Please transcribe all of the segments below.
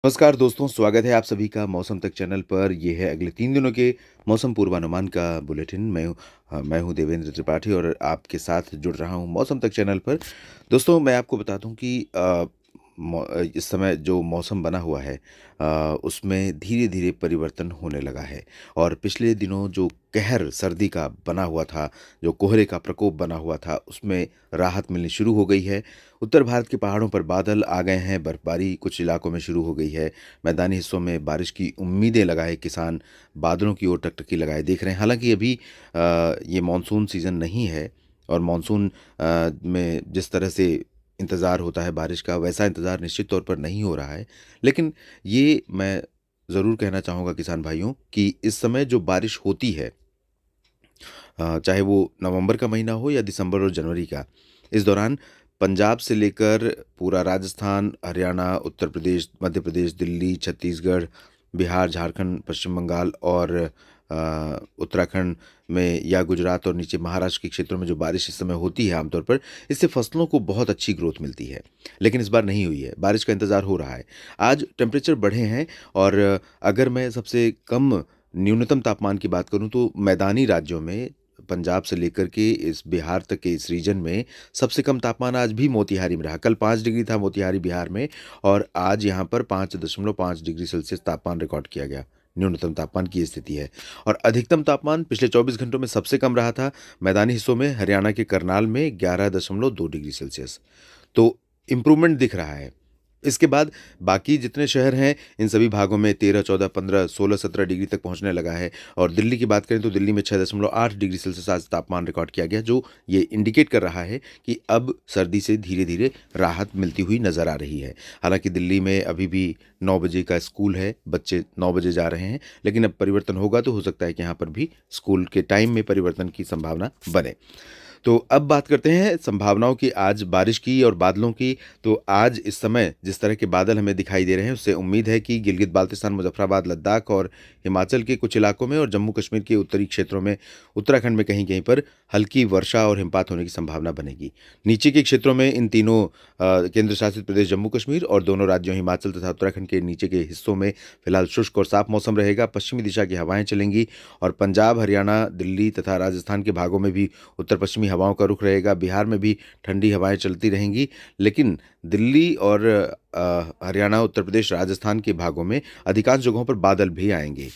नमस्कार दोस्तों, स्वागत है आप सभी का मौसम तक चैनल पर। ये है अगले 3 दिनों के मौसम पूर्वानुमान का बुलेटिन। मैं हूँ देवेंद्र त्रिपाठी और आपके साथ जुड़ रहा हूँ मौसम तक चैनल पर। दोस्तों, मैं आपको बता दूँ कि इस समय जो मौसम बना हुआ है उसमें धीरे-धीरे परिवर्तन होने लगा है और पिछले दिनों जो कहर सर्दी का बना हुआ था, जो कोहरे का प्रकोप बना हुआ था, उसमें राहत मिलनी शुरू हो गई है। उत्तर भारत के पहाड़ों पर बादल आ गए हैं, बर्फबारी कुछ इलाकों में शुरू हो गई है। मैदानी हिस्सों में बारिश की उम्मीदें लगाए किसान बादलों की ओर टकटकी लगाए देख रहे हैं। हालाँकि अभी ये मानसून सीज़न नहीं है और मानसून में जिस तरह से इंतज़ार होता है बारिश का, वैसा इंतज़ार निश्चित तौर पर नहीं हो रहा है। लेकिन ये मैं ज़रूर कहना चाहूँगा किसान भाइयों कि इस समय जो बारिश होती है, चाहे वो नवंबर का महीना हो या दिसंबर और जनवरी का, इस दौरान पंजाब से लेकर पूरा राजस्थान, हरियाणा, उत्तर प्रदेश, मध्य प्रदेश, दिल्ली, छत्तीसगढ़, बिहार, झारखंड, पश्चिम बंगाल और उत्तराखंड में या गुजरात और नीचे महाराष्ट्र के क्षेत्रों में जो बारिश इस समय होती है आमतौर पर, इससे फसलों को बहुत अच्छी ग्रोथ मिलती है। लेकिन इस बार नहीं हुई है, बारिश का इंतज़ार हो रहा है। आज टेम्परेचर बढ़े हैं और अगर मैं सबसे कम न्यूनतम तापमान की बात करूँ तो मैदानी राज्यों में पंजाब से लेकर के इस बिहार तक के इस रीजन में सबसे कम तापमान आज भी मोतिहारी में रहा। कल 5 डिग्री था मोतिहारी बिहार में और आज यहाँ पर 5.5 डिग्री सेल्सियस तापमान रिकॉर्ड किया गया। न्यूनतम तापमान की ये स्थिति है और अधिकतम तापमान पिछले 24 घंटों में सबसे कम रहा था मैदानी हिस्सों में हरियाणा के करनाल में 11.2 डिग्री सेल्सियस। तो इम्प्रूवमेंट दिख रहा है। इसके बाद बाकी जितने शहर हैं इन सभी भागों में 13, 14, 15, 16, 17 डिग्री तक पहुंचने लगा है और दिल्ली की बात करें तो दिल्ली में 6.8 डिग्री सेल्सियस आज तापमान रिकॉर्ड किया गया, जो ये इंडिकेट कर रहा है कि अब सर्दी से धीरे-धीरे राहत मिलती हुई नज़र आ रही है। हालांकि दिल्ली में अभी भी 9 बजे का स्कूल है, बच्चे 9 बजे जा रहे हैं, लेकिन अब परिवर्तन होगा तो हो सकता है कि यहाँ पर भी स्कूल के टाइम में परिवर्तन की संभावना बने। तो अब बात करते हैं संभावनाओं की, आज बारिश की और बादलों की। तो आज इस समय जिस तरह के बादल हमें दिखाई दे रहे हैं उससे उम्मीद है कि गिलगित बाल्टिस्तान, मुजफ्फराबाद, लद्दाख और हिमाचल के कुछ इलाकों में और जम्मू कश्मीर के उत्तरी क्षेत्रों में, उत्तराखंड में कहीं-कहीं पर हल्की वर्षा और हिमपात होने की संभावना बनेगी। नीचे के क्षेत्रों में इन तीनों केंद्र शासित प्रदेश जम्मू कश्मीर और दोनों राज्यों हिमाचल तथा उत्तराखंड के नीचे के हिस्सों में फिलहाल शुष्क और साफ मौसम रहेगा। पश्चिमी दिशा की हवाएं चलेंगी और पंजाब, हरियाणा, दिल्ली तथा राजस्थान के भागों में भी उत्तर पश्चिमी हवाओं का रुख रहेगा। बिहार में भी ठंडी हवाएं चलती रहेंगी, लेकिन दिल्ली और हरियाणा, उत्तर प्रदेश, राजस्थान के भागों में अधिकांश जगहों पर बादल भी आएंगे।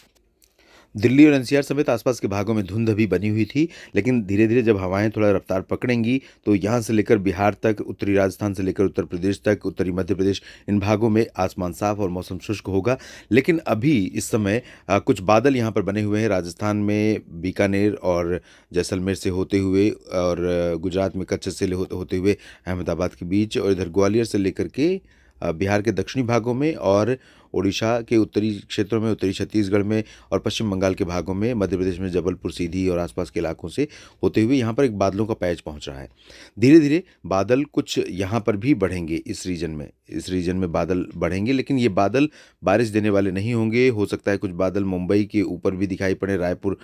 दिल्ली और एनसीआर समेत आसपास के भागों में धुंध अभी बनी हुई थी, लेकिन धीरे-धीरे जब हवाएं थोड़ा रफ्तार पकड़ेंगी, तो यहाँ से लेकर बिहार तक, उत्तरी राजस्थान से लेकर उत्तर प्रदेश तक, उत्तरी मध्य प्रदेश, इन भागों में आसमान साफ और मौसम शुष्क होगा। लेकिन अभी इस समय कुछ बादल यहाँ पर बने हुए हैं। राजस्थान में बीकानेर और जैसलमेर से होते हुए और गुजरात में कच्छ से होते हुए अहमदाबाद के बीच और इधर ग्वालियर से लेकर के बिहार के दक्षिणी भागों में और ओडिशा के उत्तरी क्षेत्रों में, उत्तरी छत्तीसगढ़ में और पश्चिम बंगाल के भागों में, मध्य प्रदेश में जबलपुर, सीधी और आसपास के इलाकों से होते हुए यहाँ पर एक बादलों का पैच पहुँच रहा है। धीरे-धीरे बादल कुछ यहाँ पर भी बढ़ेंगे इस रीजन में बादल बढ़ेंगे, लेकिन ये बादल बारिश देने वाले नहीं होंगे। हो सकता है कुछ बादल मुंबई के ऊपर भी दिखाई पड़े, रायपुर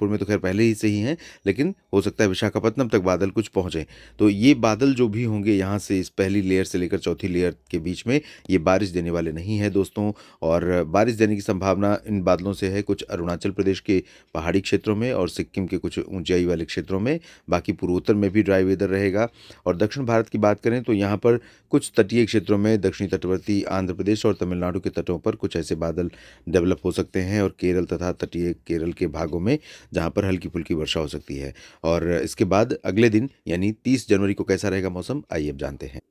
में तो खैर पहले ही से ही हैं, लेकिन हो सकता है विशाखापत्तनम तक बादल कुछ पहुँचे। तो ये बादल जो भी होंगे यहाँ से इस पहली लेयर से लेकर चौथी लेयर के बीच में, ये बारिश देने वाले नहीं है दोस्तों। और बारिश देने की संभावना इन बादलों से है कुछ अरुणाचल प्रदेश के पहाड़ी क्षेत्रों में और सिक्किम के कुछ ऊंचाई वाले क्षेत्रों में। बाकी पूर्वोत्तर में भी ड्राई वेदर रहेगा। और दक्षिण भारत की बात करें तो यहाँ पर कुछ तटीय क्षेत्रों में, दक्षिणी तटवर्ती आंध्र प्रदेश और तमिलनाडु के तटों पर कुछ ऐसे बादल डेवलप हो सकते हैं और केरल तथा तटीय केरल के भागों में जहाँ पर हल्की फुल्की वर्षा हो सकती है। और इसके बाद अगले दिन यानी 30 जनवरी को कैसा रहेगा मौसम, आइए अब जानते हैं।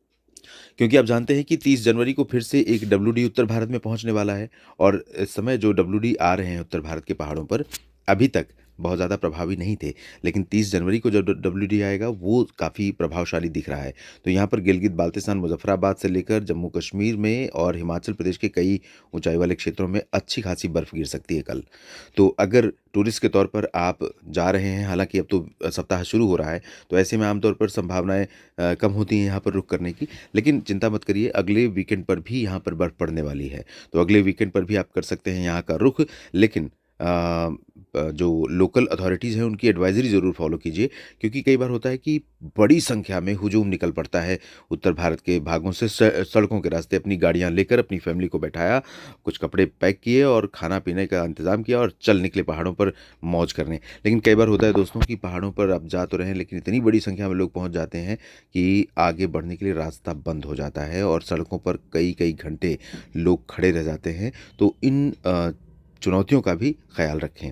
क्योंकि आप जानते हैं कि 30 जनवरी को फिर से एक डब्ल्यूडी उत्तर भारत में पहुंचने वाला है और इस समय जो डब्ल्यूडी आ रहे हैं उत्तर भारत के पहाड़ों पर, अभी तक बहुत ज़्यादा प्रभावी नहीं थे, लेकिन 30 जनवरी को जो डब्ल्यूडी आएगा वो काफ़ी प्रभावशाली दिख रहा है। तो यहाँ पर गिलगित बाल्टिस्तान, मुजफ्फराबाद से लेकर जम्मू कश्मीर में और हिमाचल प्रदेश के कई ऊंचाई वाले क्षेत्रों में अच्छी खासी बर्फ़ गिर सकती है कल। तो अगर टूरिस्ट के तौर पर आप जा रहे हैं, हालांकि अब तो सप्ताह शुरू हो रहा है, तो ऐसे में आमतौर पर संभावनाएं कम होती हैं यहाँ पर रुक करने की। लेकिन चिंता मत करिए, अगले वीकेंड पर भी यहाँ पर बर्फ़ पड़ने वाली है, तो अगले वीकेंड पर भी आप कर सकते हैं यहाँ का रुख। लेकिन जो लोकल अथॉरिटीज़ हैं उनकी एडवाइज़री ज़रूर फ़ॉलो कीजिए, क्योंकि कई बार होता है कि बड़ी संख्या में हुजूम निकल पड़ता है उत्तर भारत के भागों से। सड़कों के रास्ते अपनी गाड़ियाँ लेकर अपनी फैमिली को बैठाया, कुछ कपड़े पैक किए और खाना-पीने का इंतज़ाम किया और चल निकले पहाड़ों पर मौज करने। लेकिन कई बार होता है दोस्तों कि पहाड़ों पर आप जा तो रहे हैं, लेकिन इतनी बड़ी संख्या में लोग पहुँच जाते हैं कि आगे बढ़ने के लिए रास्ता बंद हो जाता है और सड़कों पर कई-कई घंटे लोग खड़े रह जाते हैं। तो इन चुनौतियों का भी ख़्याल रखें।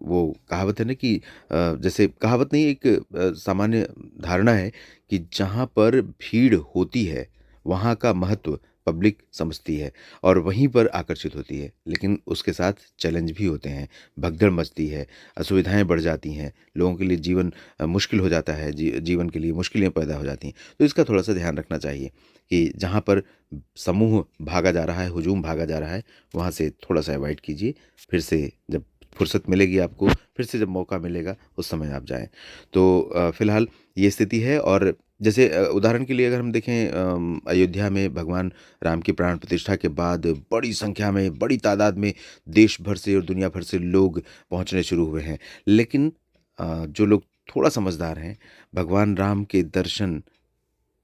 वो कहावत है ना कि जैसे कहावत नहीं, एक सामान्य धारणा है कि जहाँ पर भीड़ होती है, वहाँ का महत्व पब्लिक समझती है और वहीं पर आकर्षित होती है। लेकिन उसके साथ चैलेंज भी होते हैं, भगदड़ मचती है, असुविधाएँ बढ़ जाती हैं, लोगों के लिए जीवन मुश्किल हो जाता है, जीवन के लिए मुश्किलें पैदा हो जाती हैं। तो इसका थोड़ा-सा ध्यान रखना चाहिए कि जहाँ पर समूह भागा जा रहा है, हुजूम भागा जा रहा है, वहाँ से थोड़ा-सा अवॉइड कीजिए। फिर से जब फुर्सत मिलेगी आपको, फिर से जब मौका मिलेगा, उस समय आप जाएँ। तो फ़िलहाल ये स्थिति है। और जैसे उदाहरण के लिए अगर हम देखें, अयोध्या में भगवान राम की प्राण प्रतिष्ठा के बाद बड़ी संख्या में, बड़ी तादाद में देश भर से और दुनिया भर से लोग पहुँचने शुरू हुए हैं। लेकिन जो लोग थोड़ा समझदार हैं, भगवान राम के दर्शन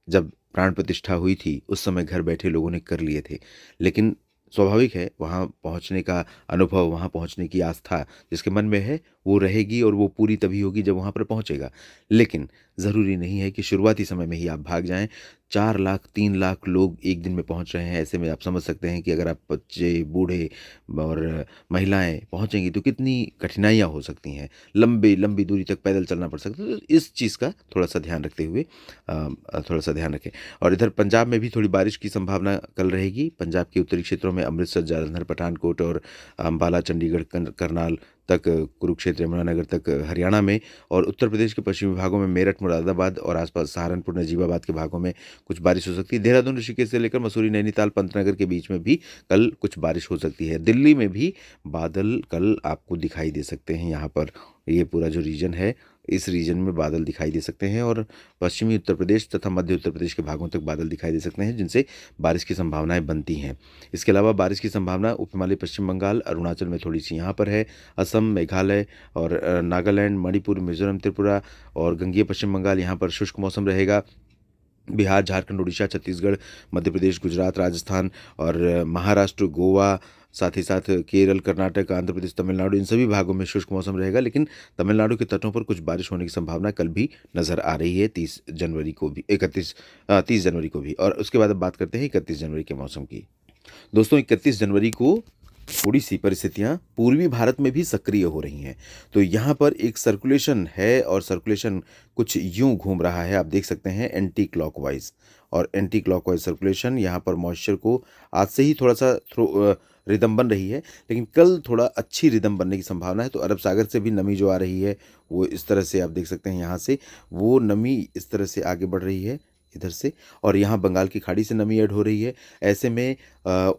जब प्राण प्रतिष्ठा हुई थी, उस समय घर बैठे लोगों ने कर लिए थे। लेकिन स्वाभाविक है, वहाँ पहुँचने का अनुभव, वहाँ पहुँचने की आस्था जिसके मन में है, वो रहेगी और वो पूरी तभी होगी जब वहाँ पर पहुँचेगा। लेकिन ज़रूरी नहीं है कि शुरुआती समय में ही आप भाग जाएँ। 4 लाख, 3 लाख लोग एक दिन में पहुँच रहे हैं, ऐसे में आप समझ सकते हैं कि अगर आप बच्चे, बूढ़े और महिलाएँ पहुँचेंगी तो कितनी कठिनाइयाँ हो सकती हैं। लंबी दूरी तक पैदल चलना पड़ सकता है। तो इस चीज़ का थोड़ा-सा ध्यान रखते हुए थोड़ा-सा ध्यान रखें। और इधर पंजाब में भी थोड़ी बारिश की संभावना कल रहेगी। पंजाब के उत्तरी क्षेत्रों में अमृतसर, जालंधर, पठानकोट और अम्बाला, चंडीगढ़, करनाल तक, कुरुक्षेत्र, यमुनानगर तक हरियाणा में, और उत्तर प्रदेश के पश्चिमी भागों में मेरठ, मुरादाबाद और आसपास सहारनपुर, नजीबाबाद के भागों में कुछ बारिश हो सकती है। देहरादून, ऋषिकेश से लेकर मसूरी, नैनीताल, पंतनगर के बीच में भी कल कुछ बारिश हो सकती है। दिल्ली में भी बादल कल आपको दिखाई दे सकते हैं। यहाँ पर ये पूरा जो रीजन है, इस रीजन में बादल दिखाई दे सकते हैं और पश्चिमी उत्तर प्रदेश तथा मध्य उत्तर प्रदेश के भागों तक बादल दिखाई दे सकते हैं, जिनसे बारिश की संभावनाएं बनती हैं। इसके अलावा बारिश की संभावना उपहिमालय पश्चिम बंगाल, अरुणाचल में थोड़ी सी यहाँ पर है। असम, मेघालय और नागालैंड, मणिपुर, मिजोरम, त्रिपुरा और गंगेय पश्चिम बंगाल, यहाँ पर शुष्क मौसम रहेगा। बिहार, झारखंड, उड़ीसा, छत्तीसगढ़, मध्य प्रदेश, गुजरात, राजस्थान और महाराष्ट्र, गोवा, साथ ही साथ केरल, कर्नाटक, आंध्र प्रदेश, तमिलनाडु, इन सभी भागों में शुष्क मौसम रहेगा। लेकिन तमिलनाडु के तटों पर कुछ बारिश होने की संभावना कल भी नज़र आ रही है, 30 जनवरी को भी, 30 जनवरी को भी। और उसके बाद अब बात करते हैं 31 जनवरी के मौसम की। दोस्तों, 31 जनवरी को थोड़ी-सी परिस्थितियाँ पूर्वी भारत में भी सक्रिय हो रही हैं। तो यहाँ पर एक सर्कुलेशन है और सर्कुलेशन कुछ यूँ घूम रहा है, आप देख सकते हैं एंटी क्लॉकवाइज़। और एंटी क्लॉकवाइज़ सर्कुलेशन यहाँ पर मॉइस्चर को आज से ही थोड़ा-सा रिदम बन रही है, लेकिन कल थोड़ा अच्छी रिदम बनने की संभावना है। तो अरब सागर से भी नमी जो आ रही है, वो इस तरह से आप देख सकते हैं, यहाँ से वो नमी इस तरह से आगे बढ़ रही है इधर से, और यहाँ बंगाल की खाड़ी से नमी ऐड हो रही है। ऐसे में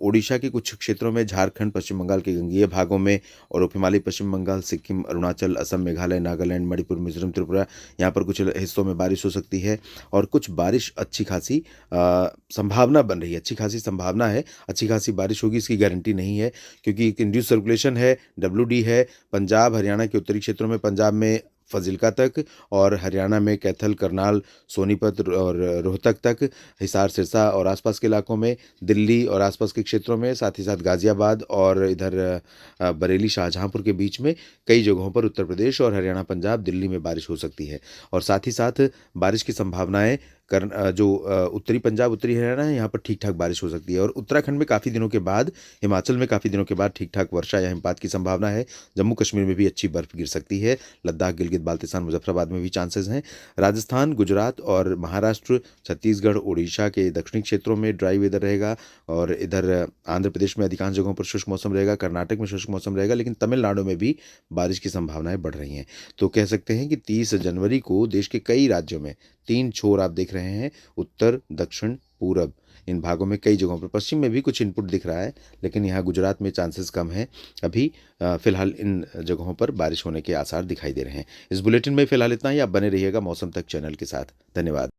ओडिशा के कुछ क्षेत्रों में, झारखंड, पश्चिम बंगाल के गंगेय भागों में और उपहिमालय पश्चिम बंगाल, सिक्किम, अरुणाचल, असम, मेघालय, नागालैंड, मणिपुर, मिजोरम, त्रिपुरा, यहाँ पर कुछ हिस्सों में बारिश हो सकती है। और कुछ बारिश अच्छी खासी संभावना बन रही है, अच्छी खासी संभावना है, अच्छी खासी बारिश होगी इसकी गारंटी नहीं है, क्योंकि एक इंड्यूस सर्कुलेशन है, WD है। पंजाब, हरियाणा के उत्तरी क्षेत्रों में, पंजाब में फ़ाज़िलका तक और हरियाणा में कैथल, करनाल, सोनीपत और रोहतक तक, हिसार, सिरसा और आसपास के इलाकों में, दिल्ली और आसपास के क्षेत्रों में, साथ ही साथ गाज़ियाबाद और इधर बरेली, शाहजहाँपुर के बीच में कई जगहों पर उत्तर प्रदेश और हरियाणा, पंजाब, दिल्ली में बारिश हो सकती है। और साथ ही साथ बारिश की संभावनाएँ जो उत्तरी पंजाब, उत्तरी हरियाणा है, यहाँ पर ठीक-ठाक बारिश हो सकती है। और उत्तराखंड में काफ़ी दिनों के बाद, हिमाचल में काफ़ी दिनों के बाद ठीक-ठाक वर्षा या हिमपात की संभावना है। जम्मू कश्मीर में भी अच्छी बर्फ़ गिर सकती है। लद्दाख, गिलगित, बाल्टिस्तान, मुज़फ़्फ़राबाद में भी चांसेस हैं। राजस्थान, गुजरात और महाराष्ट्र, छत्तीसगढ़, ओडिशा के दक्षिणी क्षेत्रों में ड्राई वेदर रहेगा। और इधर आंध्र प्रदेश में अधिकांश जगहों पर शुष्क मौसम रहेगा। कर्नाटक में शुष्क मौसम रहेगा, लेकिन तमिलनाडु में भी बारिश की संभावनाएँ बढ़ रही हैं। तो कह सकते हैं कि 30 जनवरी को देश के कई राज्यों में 3 छोर आप देख रहे हैं, उत्तर, दक्षिण, पूरब, इन भागों में कई जगहों पर, पश्चिम में भी कुछ इनपुट दिख रहा है, लेकिन यहाँ गुजरात में चांसेस कम हैं। अभी फ़िलहाल इन जगहों पर बारिश होने के आसार दिखाई दे रहे हैं। इस बुलेटिन में फ़िलहाल इतना ही। आप बने रहिएगा मौसम तक चैनल के साथ। धन्यवाद।